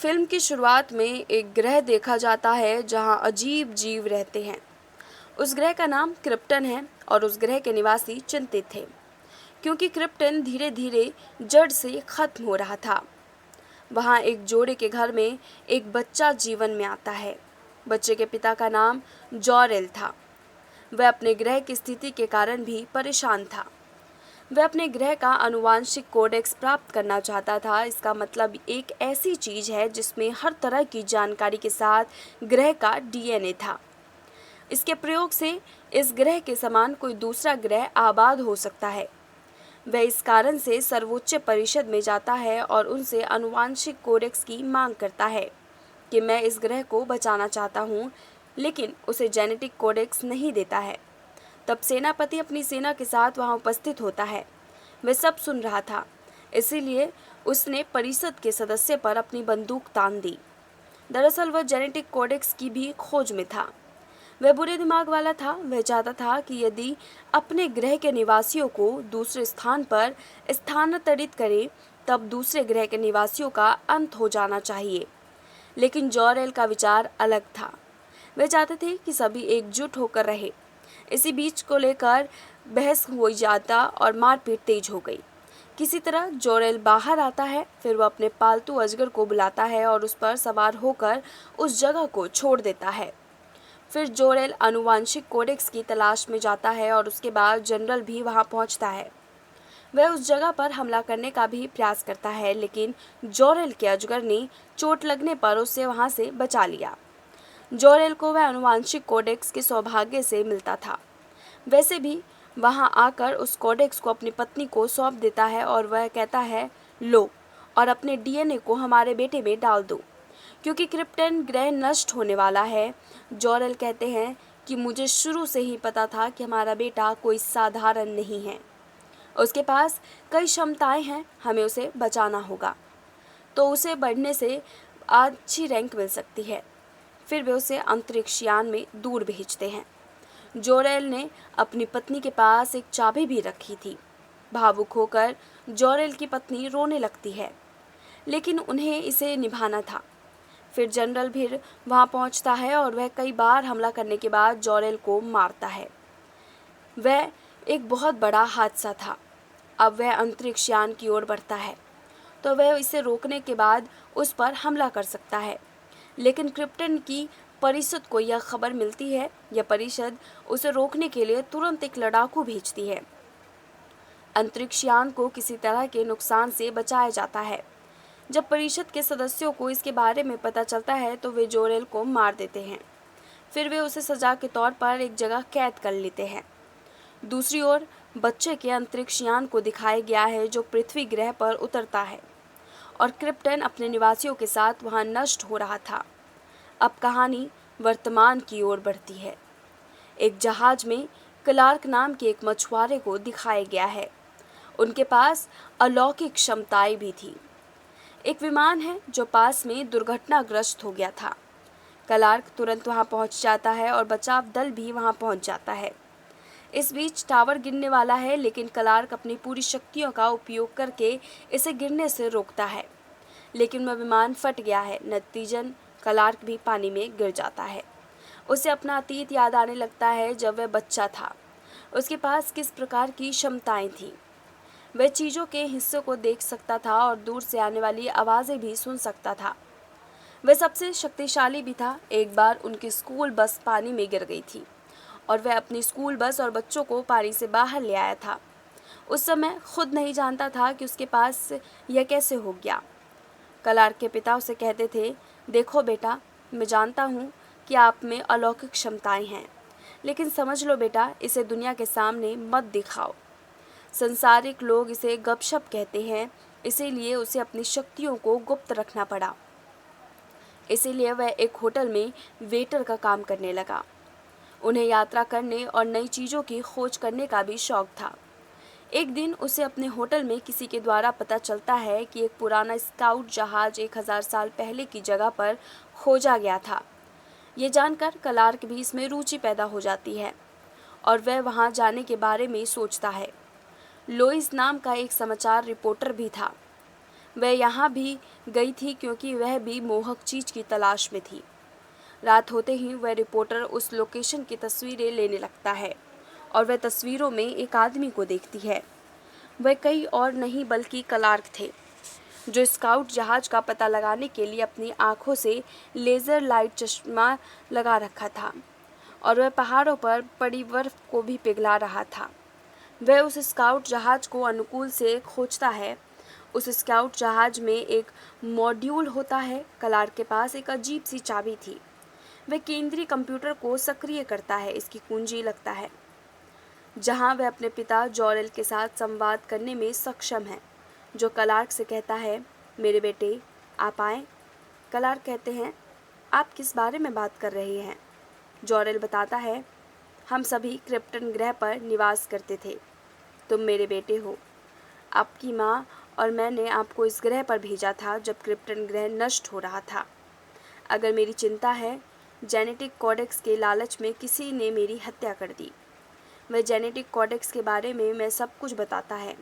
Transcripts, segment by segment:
Film की शुरुआत में एक ग्रह देखा जाता है जहां अजीब जीव रहते हैं। उस ग्रह का नाम क्रिप्टन है और उस ग्रह के निवासी चिंतित थे क्योंकि क्रिप्टन धीरे धीरे जड़ से खत्म हो रहा था। वहां एक जोड़े के घर में एक बच्चा जीवन में आता है। बच्चे के पिता का नाम जॉरेल था। वह अपने ग्रह की स्थिति के कारण भी परेशान था। वह अपने ग्रह का आनुवांशिक कोडेक्स प्राप्त करना चाहता था। इसका मतलब एक ऐसी चीज है जिसमें हर तरह की जानकारी के साथ ग्रह का डीएनए था। इसके प्रयोग से इस ग्रह के समान कोई दूसरा ग्रह आबाद हो सकता है। वह इस कारण से सर्वोच्च परिषद में जाता है और उनसे आनुवांशिक कोडेक्स की मांग करता है कि मैं इस ग्रह को बचाना चाहता हूँ, लेकिन उसे जेनेटिक कोडेक्स नहीं देता है। तब सेनापति अपनी सेना के साथ वहां उपस्थित होता है। वह सब सुन रहा था, इसीलिए उसने परिषद के सदस्य पर अपनी बंदूक तान दी। दरअसल वह जेनेटिक कोडेक्स की भी खोज में था। वह बुरे दिमाग वाला था। वह चाहता था कि यदि अपने ग्रह के निवासियों को दूसरे स्थान पर स्थानांतरित करे, तब दूसरे ग्रह के निवासियों का अंत हो जाना चाहिए। लेकिन जॉरेल का विचार अलग था। वे चाहते थे कि सभी एकजुट होकर रहे। इसी बीच को लेकर बहस हो जाता और मारपीट तेज हो गई। किसी तरह जोरेल बाहर आता है, फिर वह अपने पालतू अजगर को बुलाता है और उस पर सवार होकर उस जगह को छोड़ देता है। फिर जोरेल आनुवांशिक कोडेक्स की तलाश में जाता है और उसके बाद जनरल भी वहां पहुंचता है। वह उस जगह पर हमला करने का भी प्रयास करता है, लेकिन जोरेल के अजगर ने चोट लगने पर उसे वहां से बचा लिया। जोरेल को वह आनुवांशिक कोडेक्स के सौभाग्य से मिलता था। वैसे भी वहां आकर उस कोडेक्स को अपनी पत्नी को सौंप देता है और वह कहता है, लो और अपने डीएनए को हमारे बेटे में डाल दो, क्योंकि क्रिप्टन ग्रह नष्ट होने वाला है। जोरेल कहते हैं कि मुझे शुरू से ही पता था कि हमारा बेटा कोई साधारण नहीं है। उसके पास कई क्षमताएं हैं, हमें उसे बचाना होगा, तो उसे बढ़ने से अच्छी रैंक मिल सकती है। फिर वे उसे अंतरिक्ष यान में दूर भेजते हैं। जोरेल ने अपनी पत्नी के पास एक चाबी भी रखी थी। भावुक होकर जोरेल की पत्नी रोने लगती है, लेकिन उन्हें इसे निभाना था। फिर जनरल भी वहां पहुंचता है और वह कई बार हमला करने के बाद जोरेल को मारता है। वह एक बहुत बड़ा हादसा था। अब वह अंतरिक्ष यान की ओर बढ़ता है, तो वह इसे रोकने के बाद उस पर हमला कर सकता है। लेकिन क्रिप्टन की परिषद को यह खबर मिलती है। यह परिषद उसे रोकने के लिए तुरंत एक लड़ाकू भेजती है। अंतरिक्ष यान को किसी तरह के नुकसान से बचाया जाता है। जब परिषद के सदस्यों को इसके बारे में पता चलता है तो वे जोरेल को मार देते हैं। फिर वे उसे सजा के तौर पर एक जगह कैद कर लेते हैं। दूसरी ओर बच्चे के अंतरिक्ष यान को दिखाया गया है जो पृथ्वी ग्रह पर उतरता है और क्रिप्टन अपने निवासियों के साथ वहां नष्ट हो रहा था। अब कहानी वर्तमान की ओर बढ़ती है। एक जहाज में क्लार्क नाम के एक मछुआरे को दिखाया गया है। उनके पास अलौकिक क्षमताएं भी थी। एक विमान है जो पास में दुर्घटनाग्रस्त हो गया था। क्लार्क तुरंत वहां पहुंच जाता है और बचाव दल भी वहां पहुंच जाता है। इस बीच टावर गिरने वाला है, लेकिन क्लार्क अपनी पूरी शक्तियों का उपयोग करके इसे गिरने से रोकता है। लेकिन वह विमान फट गया है। नतीजन क्लार्क भी पानी में गिर जाता है। उसे अपना अतीत याद आने लगता है जब वह बच्चा था। उसके पास किस प्रकार की क्षमताएं थीं। वह चीज़ों के हिस्सों को देख सकता था और दूर से आने वाली आवाज़ें भी सुन सकता था। वह सबसे शक्तिशाली भी था। एक बार उनकी स्कूल बस पानी में गिर गई थी और वह अपनी स्कूल बस और बच्चों को पानी से बाहर ले आया था। उस समय खुद नहीं जानता था कि उसके पास यह कैसे हो गया। क्लार्क के पिता उसे कहते थे, देखो बेटा, मैं जानता हूँ कि आप में अलौकिक क्षमताएं हैं, लेकिन समझ लो बेटा, इसे दुनिया के सामने मत दिखाओ। संसारिक लोग इसे गपशप कहते हैं, इसीलिए उसे अपनी शक्तियों को गुप्त रखना पड़ा। इसीलिए वह एक होटल में वेटर का काम करने लगा। उन्हें यात्रा करने और नई चीज़ों की खोज करने का भी शौक था। एक दिन उसे अपने होटल में किसी के द्वारा पता चलता है कि एक पुराना स्काउट जहाज 1000 साल पहले की जगह पर खोजा गया था। ये जानकर क्लार्क भी इसमें रुचि पैदा हो जाती है और वह वहां जाने के बारे में सोचता है। लोइस नाम का एक समाचार रिपोर्टर भी था। वह यहाँ भी गई थी क्योंकि वह भी मोहक चीज़ की तलाश में थी। रात होते ही वह रिपोर्टर उस लोकेशन की तस्वीरें लेने लगता है और वह तस्वीरों में एक आदमी को देखती है। वह कई और नहीं बल्कि क्लार्क थे, जो स्काउट जहाज का पता लगाने के लिए अपनी आंखों से लेज़र लाइट चश्मा लगा रखा था और वह पहाड़ों पर पड़ी बर्फ को भी पिघला रहा था। वह उस स्काउट जहाज को अनुकूल से खोजता है। उस स्काउट जहाज में एक मॉड्यूल होता है। क्लार्क के पास एक अजीब सी चाबी थी। वह केंद्रीय कंप्यूटर को सक्रिय करता है, इसकी कुंजी लगता है, जहां वह अपने पिता जॉरेल के साथ संवाद करने में सक्षम है, जो क्लार्क से कहता है, मेरे बेटे आप आएँ। क्लार्क कहते हैं, आप किस बारे में बात कर रहे हैं? जॉरेल बताता है, हम सभी क्रिप्टन ग्रह पर निवास करते थे। तुम मेरे बेटे हो। आपकी माँ और मैंने आपको इस ग्रह पर भेजा था जब क्रिप्टन ग्रह नष्ट हो रहा था। अगर मेरी चिंता है, जेनेटिक कोडेक्स के लालच में किसी ने मेरी हत्या कर दी। वह जेनेटिक कोडेक्स के बारे में मैं सब कुछ बताता है।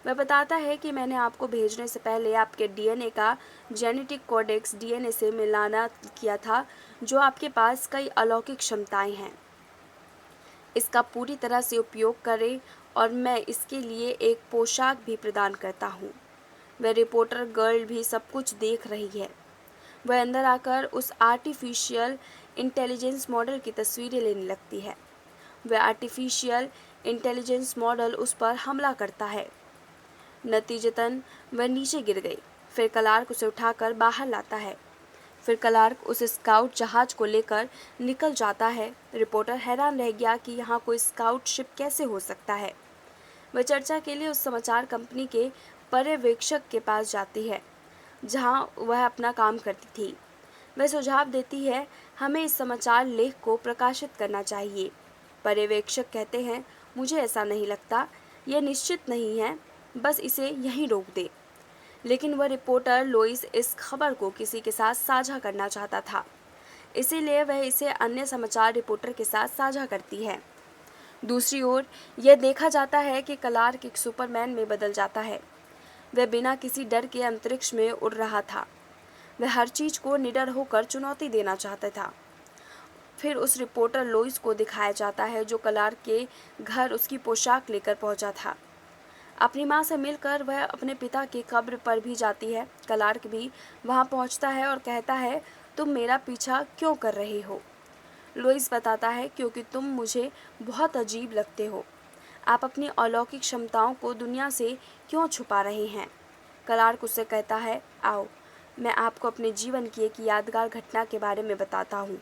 वह बताता है कि मैंने आपको भेजने से पहले आपके डीएनए का जेनेटिक कोडेक्स डीएनए से मिलाना किया था, जो आपके पास कई अलौकिक क्षमताएं हैं। इसका पूरी तरह से उपयोग करें और मैं इसके लिए एक पोशाक भी प्रदान करता हूँ। वह रिपोर्टर गर्ल भी सब कुछ देख रही है। वह अंदर आकर उस आर्टिफिशियल इंटेलिजेंस मॉडल की तस्वीरें लेने लगती है। वह आर्टिफिशियल इंटेलिजेंस मॉडल उस पर हमला करता है। नतीजतन वह नीचे गिर गई। फिर क्लार्क उसे उठाकर बाहर लाता है। फिर क्लार्क उस स्काउट जहाज को लेकर निकल जाता है। रिपोर्टर हैरान रह गया कि यहाँ कोई स्काउट शिप कैसे हो सकता है। वह चर्चा के लिए उस समाचार कंपनी के पर्यवेक्षक के पास जाती है, जहाँ वह अपना काम करती थी। वह सुझाव देती है, हमें इस समाचार लेख को प्रकाशित करना चाहिए। पर्यवेक्षक कहते हैं, मुझे ऐसा नहीं लगता, यह निश्चित नहीं है, बस इसे यहीं रोक दे। लेकिन वह रिपोर्टर लोइस इस खबर को किसी के साथ साझा करना चाहता था, इसीलिए वह इसे अन्य समाचार रिपोर्टर के साथ साझा करती है। दूसरी ओर यह देखा जाता है कि क्लार्क एक सुपरमैन में बदल जाता है। वह बिना किसी डर के अंतरिक्ष में उड़ रहा था। वह हर चीज को निडर होकर चुनौती देना चाहता था। फिर उस रिपोर्टर लोइस को दिखाया जाता है, जो क्लार्क के घर उसकी पोशाक लेकर पहुंचा था। अपनी माँ से मिलकर वह अपने पिता की कब्र पर भी जाती है। क्लार्क भी वहाँ पहुँचता है और कहता है, तुम मेरा पीछा क्यों कर रहे हो? लोइस बताता है, क्योंकि तुम मुझे बहुत अजीब लगते हो। आप अपनी अलौकिक क्षमताओं को दुनिया से क्यों छुपा रहे हैं? क्लार्क उससे कहता है, आओ मैं आपको अपने जीवन की एक यादगार घटना के बारे में बताता हूँ।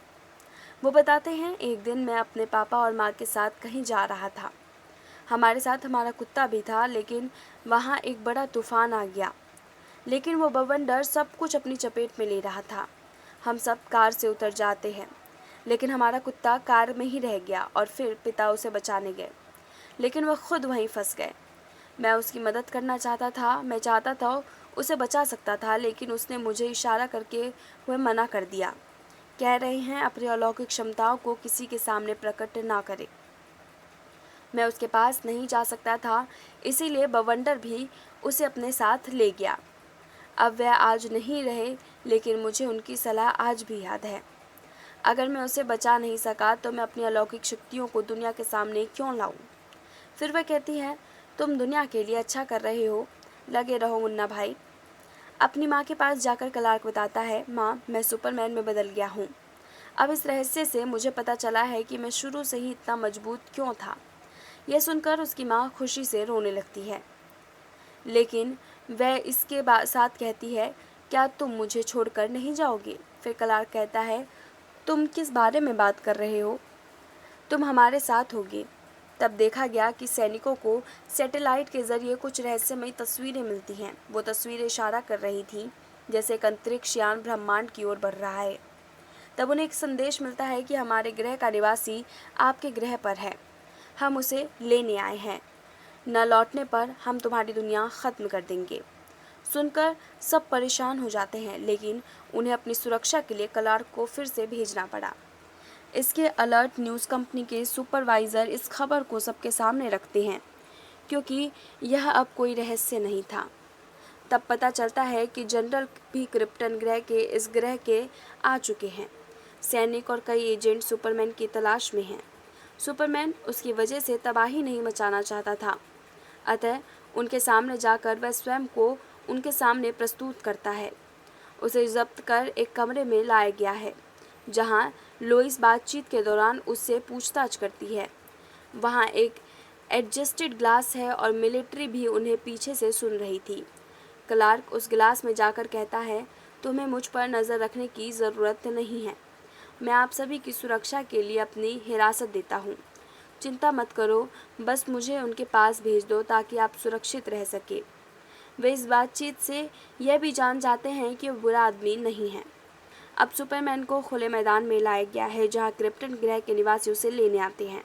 वो बताते हैं, एक दिन मैं अपने पापा और माँ के साथ कहीं जा रहा था। हमारे साथ हमारा कुत्ता भी था, लेकिन वहाँ एक बड़ा तूफान आ गया। लेकिन वो बवंडर सब कुछ अपनी चपेट में ले रहा था। हम सब कार से उतर जाते हैं, लेकिन हमारा कुत्ता कार में ही रह गया और फिर पिता उसे बचाने गए, लेकिन वह खुद वहीं फंस गए। मैं उसकी मदद करना चाहता था, मैं चाहता था उसे बचा सकता था, लेकिन उसने मुझे इशारा करके हुए मना कर दिया। कह रहे हैं, अपनी अलौकिक क्षमताओं को किसी के सामने प्रकट ना करे। मैं उसके पास नहीं जा सकता था, इसीलिए बवंडर भी उसे अपने साथ ले गया। अब वह आज नहीं रहे, लेकिन मुझे उनकी सलाह आज भी याद है। अगर मैं उसे बचा नहीं सका तो मैं अपनी अलौकिक शक्तियों को दुनिया के सामने क्यों लाऊं? फिर वह कहती है, तुम दुनिया के लिए अच्छा कर रहे हो, लगे रहो मुन्ना भाई। अपनी माँ के पास जाकर क्लार्क बताता है, माँ मैं सुपरमैन में बदल गया हूँ। अब इस रहस्य से मुझे पता चला है कि मैं शुरू से ही इतना मजबूत क्यों था। यह सुनकर उसकी माँ खुशी से रोने लगती है, लेकिन वह इसके साथ कहती है, क्या तुम मुझे छोड़कर नहीं जाओगे? फिर क्लार्क कहता है, तुम किस बारे में बात कर रहे हो? तुम हमारे साथ होगे। तब देखा गया कि सैनिकों को सैटेलाइट के जरिए कुछ रहस्यमयी तस्वीरें मिलती हैं। वो तस्वीरें इशारा कर रही थीं जैसे एक अंतरिक्ष यान ब्रह्मांड की ओर बढ़ रहा है। तब उन्हें एक संदेश मिलता है कि हमारे ग्रह का निवासी आपके ग्रह पर है, हम उसे लेने आए हैं, न लौटने पर हम तुम्हारी दुनिया ख़त्म कर देंगे। सुनकर सब परेशान हो जाते हैं, लेकिन उन्हें अपनी सुरक्षा के लिए क्लार्क को फिर से भेजना पड़ा। इसके अलर्ट न्यूज़ कंपनी के सुपरवाइज़र इस खबर को सबके सामने रखते हैं, क्योंकि यह अब कोई रहस्य नहीं था। तब पता चलता है कि जनरल भी क्रिप्टन ग्रह के इस ग्रह के आ चुके हैं। सैनिक और कई एजेंट सुपरमैन की तलाश में हैं। सुपरमैन उसकी वजह से तबाही नहीं मचाना चाहता था, अतः उनके सामने जाकर वह स्वयं को उनके सामने प्रस्तुत करता है। उसे जब्त कर एक कमरे में लाया गया है, जहां लोइस बातचीत के दौरान उससे पूछताछ करती है। वहां एक एडजस्टेड ग्लास है और मिलिट्री भी उन्हें पीछे से सुन रही थी। क्लार्क उस गिलास में जाकर कहता है, तुम्हें मुझ पर नज़र रखने की ज़रूरत नहीं है। मैं आप सभी की सुरक्षा के लिए अपनी हिरासत देता हूँ। चिंता मत करो, बस मुझे उनके पास भेज दो ताकि आप सुरक्षित रह सके। वे इस बातचीत से यह भी जान जाते हैं कि वो बुरा आदमी नहीं है। अब सुपरमैन को खुले मैदान में लाया गया है, जहाँ क्रिप्टन ग्रह के निवासी उसे लेने आते हैं।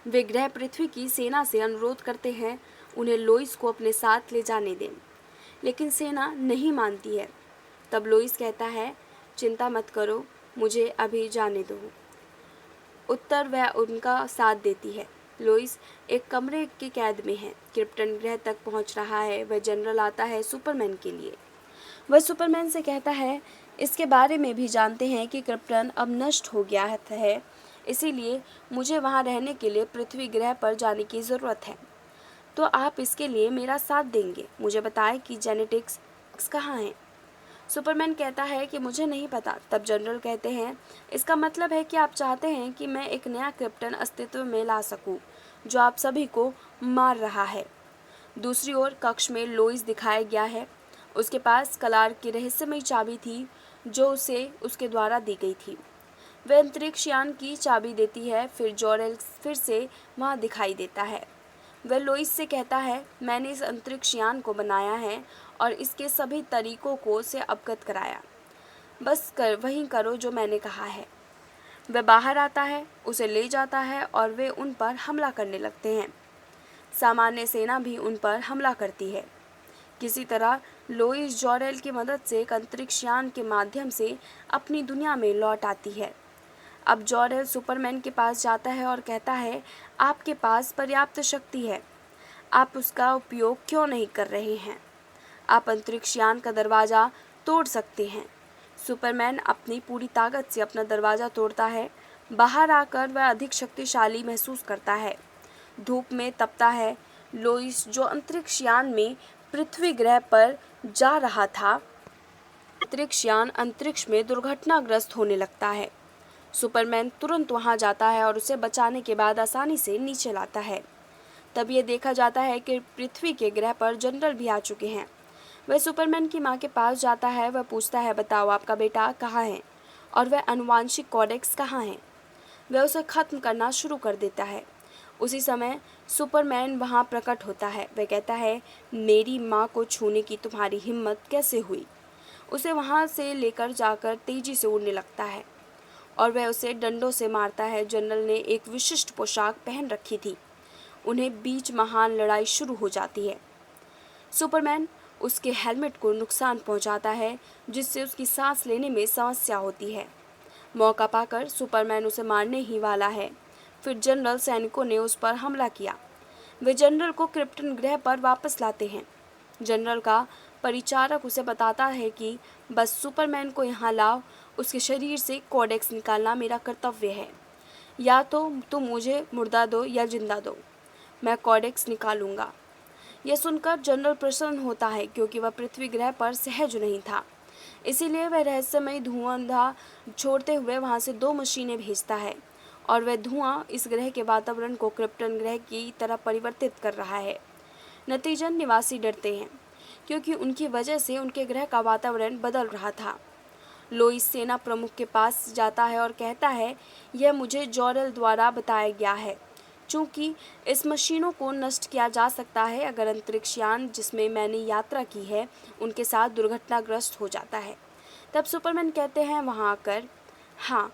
वे ग्रह पृथ्वी की सेना से अनुरोध करते हैं उन्हें लोइस को अपने साथ ले जाने दें, लेकिन सेना नहीं मानती है। तब लोइस कहता है, चिंता मत करो, मुझे अभी जाने दो। उत्तर वह उनका साथ देती है। लोइस एक कमरे की कैद में है, क्रिप्टन ग्रह तक पहुंच रहा है। वह जनरल आता है सुपरमैन के लिए। वह सुपरमैन से कहता है, इसके बारे में भी जानते हैं कि क्रिप्टन अब नष्ट हो गया है, इसीलिए मुझे वहां रहने के लिए पृथ्वी ग्रह पर जाने की ज़रूरत है। तो आप इसके लिए मेरा साथ देंगे। मुझे बताएं कि जेनेटिक्स कहाँ हैं। सुपरमैन कहता है कि मुझे नहीं पता। तब जनरल कहते हैं, इसका मतलब है कि आप चाहते हैं कि मैं एक नया क्रिप्टन अस्तित्व में ला सकूं, जो आप सभी को मार रहा है। दूसरी ओर कक्ष में लोइस दिखाया गया है। उसके पास क्लार्क की रहस्यमयी चाबी थी, जो उसे उसके द्वारा दी गई थी। वह अंतरिक्ष यान की चाबी देती है। फिर जॉरेल फिर से वहाँ दिखाई देता है। वह लोइस से कहता है, मैंने इस अंतरिक्ष यान को बनाया है और इसके सभी तरीकों को से अवगत कराया। बस वही करो जो मैंने कहा है। वह बाहर आता है, उसे ले जाता है और वे उन पर हमला करने लगते हैं। सामान्य सेना भी उन पर हमला करती है। किसी तरह लोइस जॉरेल की मदद से एक अंतरिक्ष यान के माध्यम से अपनी दुनिया में लौट आती है। अब जॉरेल सुपरमैन के पास जाता है और कहता है, आपके पास पर्याप्त शक्ति है, आप उसका उपयोग क्यों नहीं कर रहे हैं? आप अंतरिक्ष यान का दरवाज़ा तोड़ सकते हैं। सुपरमैन अपनी पूरी ताकत से अपना दरवाज़ा तोड़ता है। बाहर आकर वह अधिक शक्तिशाली महसूस करता है। धूप में तपता है। लोइस, जो अंतरिक्ष यान में पृथ्वी ग्रह पर जा रहा था, अंतरिक्ष यान अंतरिक्ष में दुर्घटनाग्रस्त होने लगता है। सुपरमैन तुरंत वहां जाता है और उसे बचाने के बाद आसानी से नीचे लाता है। तब ये देखा जाता है कि पृथ्वी के ग्रह पर जनरल भी आ चुके हैं। वह सुपरमैन की मां के पास जाता है। वह पूछता है, बताओ आपका बेटा कहाँ है और वह आनुवांशिक कोडेक्स कहाँ है? वह उसे ख़त्म करना शुरू कर देता है। उसी समय सुपरमैन वहां प्रकट होता है। वह कहता है, मेरी माँ को छूने की तुम्हारी हिम्मत कैसे हुई? उसे वहां से लेकर जाकर तेजी से उड़ने लगता है और वह उसे डंडों से मारता है। जनरल ने एक विशिष्ट पोशाक पहन रखी थी। उन्हें बीच महान लड़ाई शुरू हो जाती है। सुपरमैन उसके हेलमेट को नुकसान पहुंचाता है, जिससे उसकी सांस लेने में समस्या होती है। मौका पाकर सुपरमैन उसे मारने ही वाला है। फिर जनरल सैनिकों ने उस पर हमला किया। वे जनरल को क्रिप्टन ग्रह पर वापस लाते हैं। जनरल का परिचारक उसे बताता है कि बस सुपरमैन को यहाँ लाओ, उसके शरीर से कोडेक्स निकालना मेरा कर्तव्य है। या तो तुम मुझे मुर्दा दो या जिंदा दो, मैं कोडेक्स निकालूंगा। यह सुनकर जनरल प्रसन्न होता है, क्योंकि वह पृथ्वी ग्रह पर सहज नहीं था। इसीलिए वह रहस्यमयी धुआं छोड़ते हुए वहां से 2 मशीनें भेजता है और वह धुआं इस ग्रह के वातावरण को क्रिप्टन ग्रह की तरह परिवर्तित कर रहा है। नतीजन निवासी डरते हैं, क्योंकि उनकी वजह से उनके ग्रह का वातावरण बदल रहा था। लोइस सेना प्रमुख के पास जाता है और कहता है, यह मुझे जॉरेल द्वारा बताया गया है। चूँकि इस मशीनों को नष्ट किया जा सकता है अगर अंतरिक्ष यान जिसमें मैंने यात्रा की है उनके साथ दुर्घटनाग्रस्त हो जाता है। तब सुपरमैन कहते हैं वहां आकर, हाँ,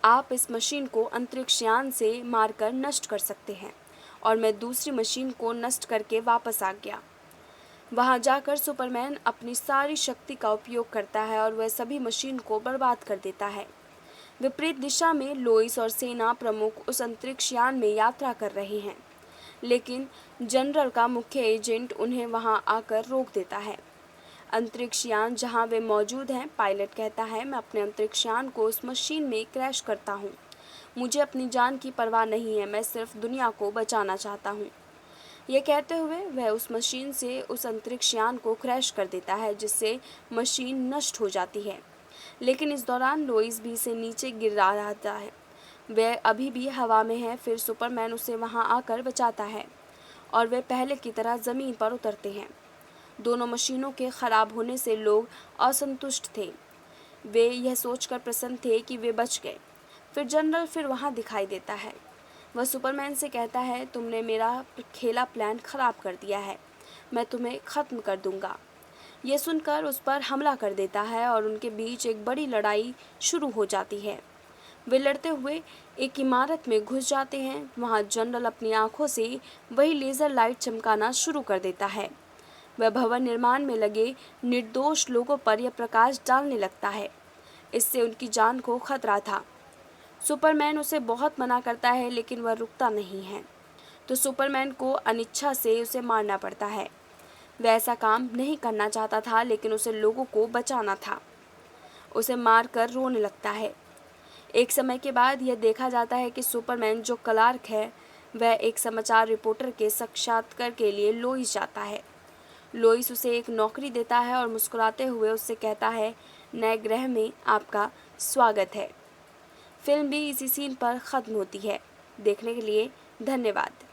आप इस मशीन को अंतरिक्ष यान से मारकर नष्ट कर सकते हैं। और मैं दूसरी मशीन को नष्ट करके वापस आ गया। वहां जाकर सुपरमैन अपनी सारी शक्ति का उपयोग करता है और वह सभी मशीन को बर्बाद कर देता है। विपरीत दिशा में लोइस और सेना प्रमुख उस अंतरिक्ष यान में यात्रा कर रहे हैं। लेकिन जनरल का मुख्य एजेंट उन्हें वहां आकर रोक देता है। अंतरिक्ष यान जहां वे मौजूद हैं, पायलट कहता है, मैं अपने अंतरिक्ष यान को उस मशीन में क्रैश करता हूँ। मुझे अपनी जान की परवाह नहीं है, मैं सिर्फ दुनिया को बचाना चाहता हूँ। ये कहते हुए वह उस मशीन से उस अंतरिक्ष यान को क्रैश कर देता है, जिससे मशीन नष्ट हो जाती है। लेकिन इस दौरान लोइस भी से नीचे गिर रहा है। वह अभी भी हवा में है। फिर सुपरमैन उसे वहां आकर बचाता है और वे पहले की तरह ज़मीन पर उतरते हैं। दोनों मशीनों के खराब होने से लोग असंतुष्ट थे। वे यह सोचकर प्रसन्न थे कि वे बच गए। फिर जनरल फिर वहां दिखाई देता है। वह सुपरमैन से कहता है, तुमने मेरा खेला प्लान खराब कर दिया है, मैं तुम्हें ख़त्म कर दूंगा। ये सुनकर उस पर हमला कर देता है और उनके बीच एक बड़ी लड़ाई शुरू हो जाती है। वे लड़ते हुए एक इमारत में घुस जाते हैं। वहां जनरल अपनी आंखों से वही लेज़र लाइट चमकाना शुरू कर देता है। वह भवन निर्माण में लगे निर्दोष लोगों पर यह प्रकाश डालने लगता है। इससे उनकी जान को खतरा था। सुपरमैन उसे बहुत मना करता है, लेकिन वह रुकता नहीं है, तो सुपरमैन को अनिच्छा से उसे मारना पड़ता है। वह ऐसा काम नहीं करना चाहता था, लेकिन उसे लोगों को बचाना था। उसे मारकर रोने लगता है। एक समय के बाद यह देखा जाता है कि सुपरमैन जो क्लार्क है, वह एक समाचार रिपोर्टर के साक्षात्कार के लिए लोइस जाता है। लोइस उसे एक नौकरी देता है और मुस्कुराते हुए उससे कहता है, नए ग्रह में आपका स्वागत है। फिल्म भी इसी सीन पर ख़त्म होती है। देखने के लिए धन्यवाद।